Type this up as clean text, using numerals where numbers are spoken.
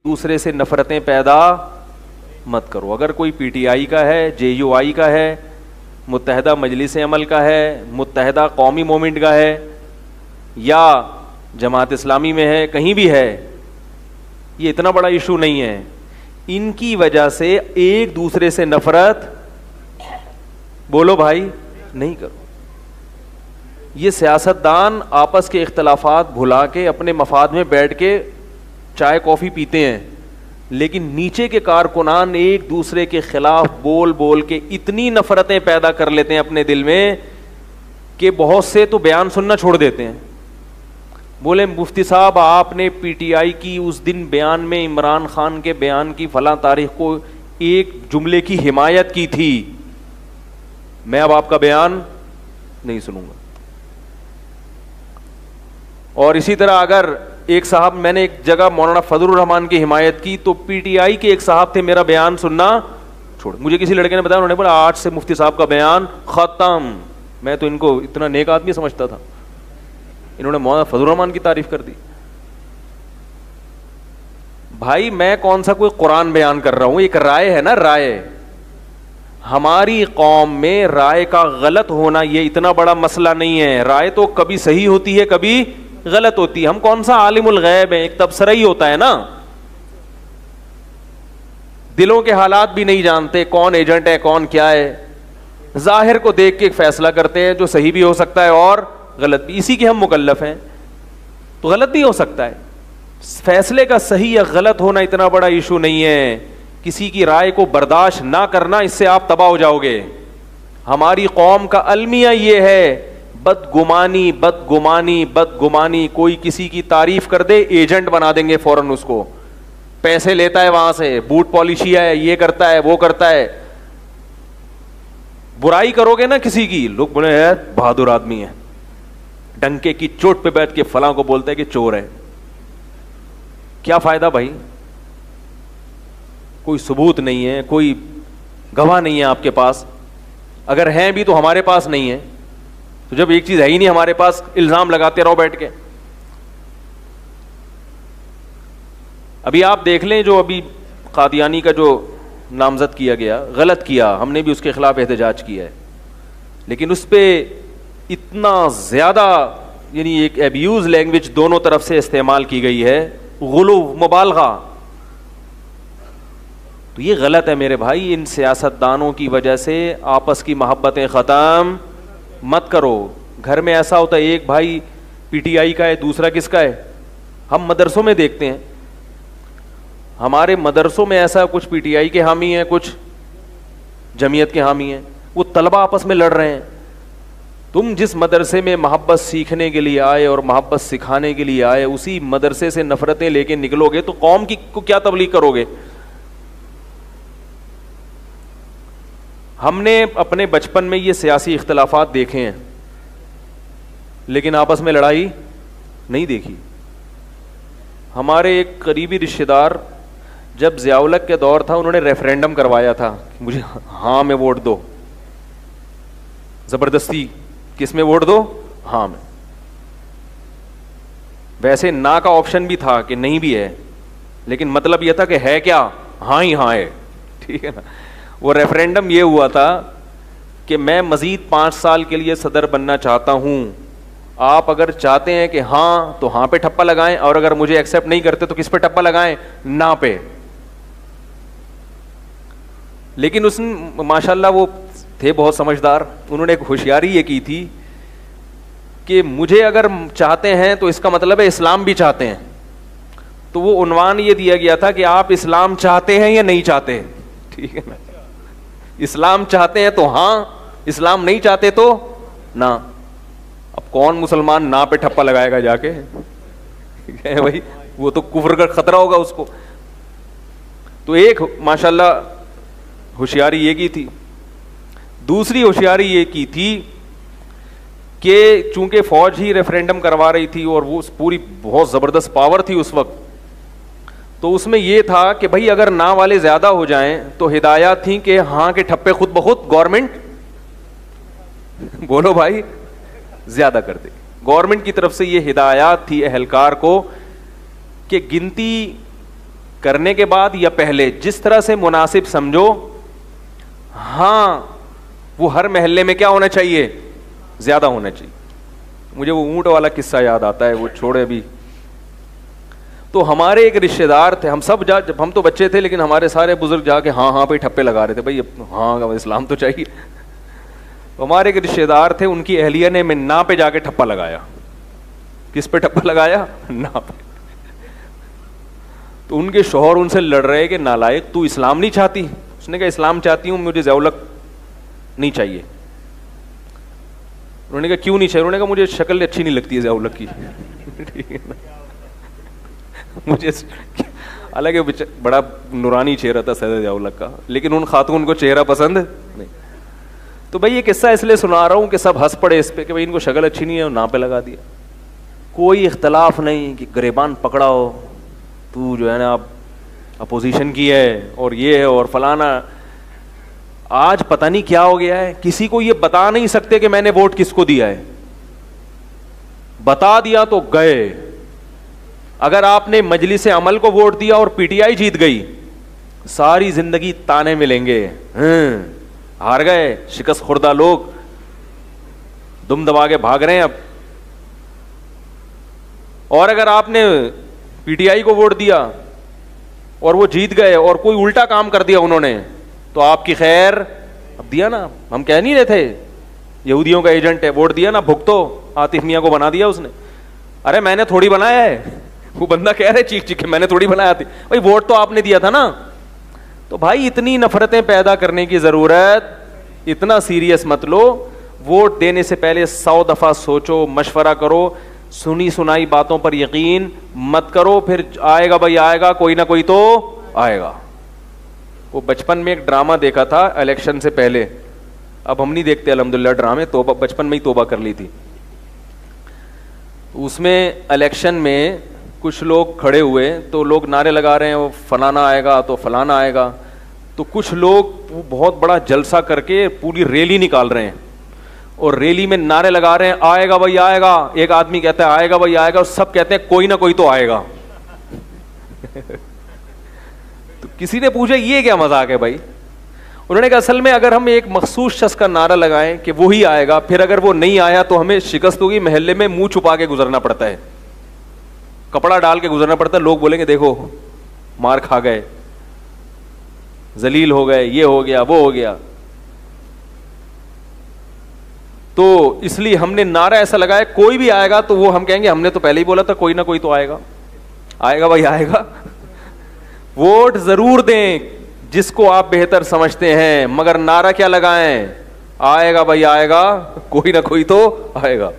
دوسرے سے نفرتیں پیدا مت کرو. اگر کوئی پی ٹی آئی کا ہے, جے یو آئی کا ہے, متحدہ مجلس عمل کا ہے, متحدہ قومی مومنٹ کا ہے, یا جماعت اسلامی میں ہے, کہیں بھی ہے, یہ اتنا بڑا ایشو نہیں ہے. ان کی وجہ سے ایک دوسرے سے نفرت, بولو بھائی, نہیں کرو. یہ سیاستدان آپس کے اختلافات بھلا کے اپنے مفاد میں بیٹھ کے چائے کافی پیتے ہیں, لیکن نیچے کے کارکنان ایک دوسرے کے خلاف بول بول کے اتنی نفرتیں پیدا کر لیتے ہیں اپنے دل میں کہ بہت سے تو بیان سننا چھوڑ دیتے ہیں. بولے مفتی صاحب آپ نے پی ٹی آئی کی اس دن بیان میں عمران خان کے بیان کی فلاں تاریخ کو ایک جملے کی حمایت کی تھی, میں اب آپ کا بیان نہیں سنوں گا. اور اسی طرح اگر ایک صاحب, میں نے ایک جگہ مولانا فضل الرحمان کی حمایت کی تو پی ٹی آئی کے ایک صاحب تھے, میرا بیان سننا چھوڑ. مجھے کسی لڑکے نے بتایا, انہوں نے بولا آج سے مفتی صاحب کا بیان ختم. میں تو ان کو اتنا نیک آدمی سمجھتا تھا, انہوں نے مولانا فضل الرحمان کی تعریف کر دی. بھائی میں کون سا کوئی قرآن بیان کر رہا ہوں, ایک رائے ہے نا, رائے. ہماری قوم میں رائے کا غلط ہونا یہ اتنا بڑا مسئلہ نہیں ہے. رائے تو کبھی صحیح ہوتی ہے, کبھی غلط ہوتی ہے. ہم کون سا عالم الغیب ہیں, ایک تبصرہ ہی ہوتا ہے نا. دلوں کے حالات بھی نہیں جانتے, کون ایجنٹ ہے کون کیا ہے. ظاہر کو دیکھ کے ایک فیصلہ کرتے ہیں جو صحیح بھی ہو سکتا ہے اور غلط بھی. اسی کے ہم مکلف ہیں, تو غلط بھی ہو سکتا ہے. فیصلے کا صحیح یا غلط ہونا اتنا بڑا ایشو نہیں ہے. کسی کی رائے کو برداشت نہ کرنا, اس سے آپ تباہ ہو جاؤ گے. ہماری قوم کا المیہ یہ ہے, بدگمانی بدگمانی بدگمانی. کوئی کسی کی تعریف کر دے, ایجنٹ بنا دیں گے فوراً اس کو. پیسے لیتا ہے وہاں سے, بوٹ پالیشیا ہے, یہ کرتا ہے وہ کرتا ہے. برائی کرو گے نا کسی کی, لوگ بولے بہادر آدمی ہے, ڈنکے کی چوٹ پہ بیٹھ کے فلاں کو بولتا ہے کہ چور ہے. کیا فائدہ بھائی؟ کوئی ثبوت نہیں ہے, کوئی گواہ نہیں ہے آپ کے پاس. اگر ہیں بھی تو ہمارے پاس نہیں ہے. تو جب ایک چیز ہے ہی نہیں ہمارے پاس, الزام لگاتے رہو بیٹھ کے. ابھی آپ دیکھ لیں, جو ابھی قادیانی کا جو نامزد کیا گیا, غلط کیا, ہم نے بھی اس کے خلاف احتجاج کیا ہے, لیکن اس پہ اتنا زیادہ یعنی ایک ایبیوز لینگویج دونوں طرف سے استعمال کی گئی ہے, غلو, مبالغہ. تو یہ غلط ہے میرے بھائی. ان سیاستدانوں کی وجہ سے آپس کی محبتیں ختم مت کرو. گھر میں ایسا ہوتا ہے, ایک بھائی پی ٹی آئی کا ہے, دوسرا کس کا ہے. ہم مدرسوں میں دیکھتے ہیں, ہمارے مدرسوں میں ایسا, کچھ پی ٹی آئی کے حامی ہیں, کچھ جمعیت کے حامی ہیں. وہ طلبہ آپس میں لڑ رہے ہیں. تم جس مدرسے میں محبت سیکھنے کے لیے آئے اور محبت سکھانے کے لیے آئے, اسی مدرسے سے نفرتیں لے کے نکلو گے تو قوم کی کو کیا تبلیغ کرو گے؟ ہم نے اپنے بچپن میں یہ سیاسی اختلافات دیکھے ہیں, لیکن آپس میں لڑائی نہیں دیکھی. ہمارے ایک قریبی رشتے دار, جب ضیاء الحق کے دور تھا, انہوں نے ریفرینڈم کروایا تھا, مجھے ہاں میں ووٹ دو. زبردستی, کس میں ووٹ دو؟ ہاں میں. ویسے نا کا آپشن بھی تھا کہ نہیں بھی ہے, لیکن مطلب یہ تھا کہ ہے کیا, ہاں ہی ہاں ہے. ٹھیک ہے نا. وہ ریفرینڈم یہ ہوا تھا کہ میں مزید 5 سال کے لیے صدر بننا چاہتا ہوں, آپ اگر چاہتے ہیں کہ ہاں تو ہاں پہ ٹھپا لگائیں, اور اگر مجھے ایکسیپٹ نہیں کرتے تو کس پہ ٹھپا لگائیں؟ نا پہ. لیکن اس ماشاءاللہ وہ تھے بہت سمجھدار, انہوں نے ایک ہوشیاری یہ کی تھی کہ مجھے اگر چاہتے ہیں تو اس کا مطلب ہے اسلام بھی چاہتے ہیں. تو وہ عنوان یہ دیا گیا تھا کہ آپ اسلام چاہتے ہیں یا نہیں چاہتے. ٹھیک ہے نا. اسلام چاہتے ہیں تو ہاں, اسلام نہیں چاہتے تو نہ. اب کون مسلمان نہ پہ ٹھپا لگائے گا جا کے بھائی, وہ تو کفر کا خطرہ ہوگا اس کو. تو ایک ماشاءاللہ ہوشیاری یہ کی تھی. دوسری ہوشیاری یہ کی تھی کہ چونکہ فوج ہی ریفرینڈم کروا رہی تھی اور وہ پوری بہت زبردست پاور تھی اس وقت, تو اس میں یہ تھا کہ بھائی اگر نا والے زیادہ ہو جائیں تو ہدایات تھیں کہ ہاں کے ٹھپے خود بخود گورنمنٹ, بولو بھائی, زیادہ کر دے. گورنمنٹ کی طرف سے یہ ہدایات تھی اہلکار کو کہ گنتی کرنے کے بعد یا پہلے, جس طرح سے مناسب سمجھو. ہاں وہ ہر محلے میں کیا ہونا چاہیے, زیادہ ہونا چاہیے. مجھے وہ اونٹ والا قصہ یاد آتا ہے, وہ چھوڑے ابھی. تو ہمارے ایک رشتے دار تھے, ہم سب جب ہم تو بچے تھے لیکن ہمارے سارے بزرگ جا کے ہاں پہ ٹھپے لگا رہے تھے, بھائی ہاں اسلام تو چاہیے. ہمارے ایک رشتے دار تھے, ان کی اہلیہ نے نا پہ جا کے ٹھپا لگایا. کس پہ ٹھپا لگایا؟ نا پہ. تو ان کے شوہر ان سے لڑ رہے کہ نالائق, تو اسلام نہیں چاہتی؟ اس نے کہا اسلام چاہتی ہوں, مجھے ضیاء-ال-حق نہیں چاہیے. انہوں نے کہا کیوں نہیں چاہیے؟ انہوں نے کہا مجھے شکل اچھی نہیں لگتی ہے ضیاء-ال-حق کی. مجھے حالانکہ بڑا نورانی چہرہ تھا سید ضیاء-ال-حق کا, لیکن ان خاتون کو چہرہ پسند نہیں. تو بھائی یہ قصہ اس لیے سنا رہا ہوں کہ سب ہنس پڑے اس پہ کہ بھائی ان کو شکل اچھی نہیں ہے, نا پہ لگا دیا. کوئی اختلاف نہیں کہ گریبان پکڑا ہو, تو جو ہے نا اپوزیشن کی ہے اور یہ ہے اور فلانا. آج پتہ نہیں کیا ہو گیا ہے, کسی کو یہ بتا نہیں سکتے کہ میں نے ووٹ کس کو دیا ہے. بتا دیا تو گئے. اگر آپ نے مجلس عمل کو ووٹ دیا اور پی ٹی آئی جیت گئی, ساری زندگی تانے ملیں گے, ہار گئے, شکست خوردہ لوگ, دم دبا کے بھاگ رہے ہیں اب. اور اگر آپ نے پی ٹی آئی کو ووٹ دیا اور وہ جیت گئے اور کوئی الٹا کام کر دیا انہوں نے, تو آپ کی خیر. اب دیا نا, ہم کہہ نہیں رہے تھے یہودیوں کا ایجنٹ ہے, ووٹ دیا نا, بھگتو. عاطف میاں کو بنا دیا اس نے. ارے میں نے تھوڑی بنایا ہے, وہ بندہ کہہ رہے چیخ چیخ کے میں نے تھوڑی بنایا تھی. بھائی ووٹ تو آپ نے دیا تھا نا. تو بھائی اتنی نفرتیں پیدا کرنے کی ضرورت, اتنا سیریس مت لو. ووٹ دینے سے پہلے 100 دفعہ سوچو, مشورہ کرو. سنی سنائی باتوں پر یقین مت کرو, پھر آئے گا بھائی آئے گا, کوئی نہ کوئی تو آئے گا. وہ بچپن میں ایک ڈرامہ دیکھا تھا الیکشن سے پہلے, اب ہم نہیں دیکھتے الحمدللہ ڈرامے, توبہ بچپن میں ہی توبہ کر لی تھی. اس میں الیکشن میں کچھ لوگ کھڑے ہوئے تو لوگ نعرے لگا رہے ہیں وہ فلانا آئے گا تو فلانا آئے گا. تو کچھ لوگ وہ بہت بڑا جلسہ کر کے پوری ریلی نکال رہے ہیں اور ریلی میں نعرے لگا رہے ہیں آئے گا بھائی آئے گا. ایک آدمی کہتا ہے آئے گا بھائی آئے گا, اور سب کہتے ہیں کوئی نہ کوئی تو آئے گا. تو کسی نے پوچھا یہ کیا مذاق ہے بھائی؟ انہوں نے کہا اصل میں اگر ہم ایک مخصوص شخص کا نعرہ لگائیں کہ وہی آئے گا, پھر اگر وہ نہیں آیا تو ہمیں شکست ہوگی. محلے میں منہ چھپا کے گزرنا پڑتا ہے, کپڑا ڈال کے گزرنا پڑتا ہے. لوگ بولیں گے دیکھو مار کھا گئے, ذلیل ہو گئے, یہ ہو گیا وہ ہو گیا. تو اس لیے ہم نے نعرہ ایسا لگایا کوئی بھی آئے گا تو وہ ہم کہیں گے ہم نے تو پہلے ہی بولا تھا کوئی نہ کوئی تو آئے گا. آئے گا بھائی آئے گا. ووٹ ضرور دیں جس کو آپ بہتر سمجھتے ہیں, مگر نعرہ کیا لگائیں؟ آئے گا بھائی آئے گا, کوئی نہ کوئی تو آئے گا.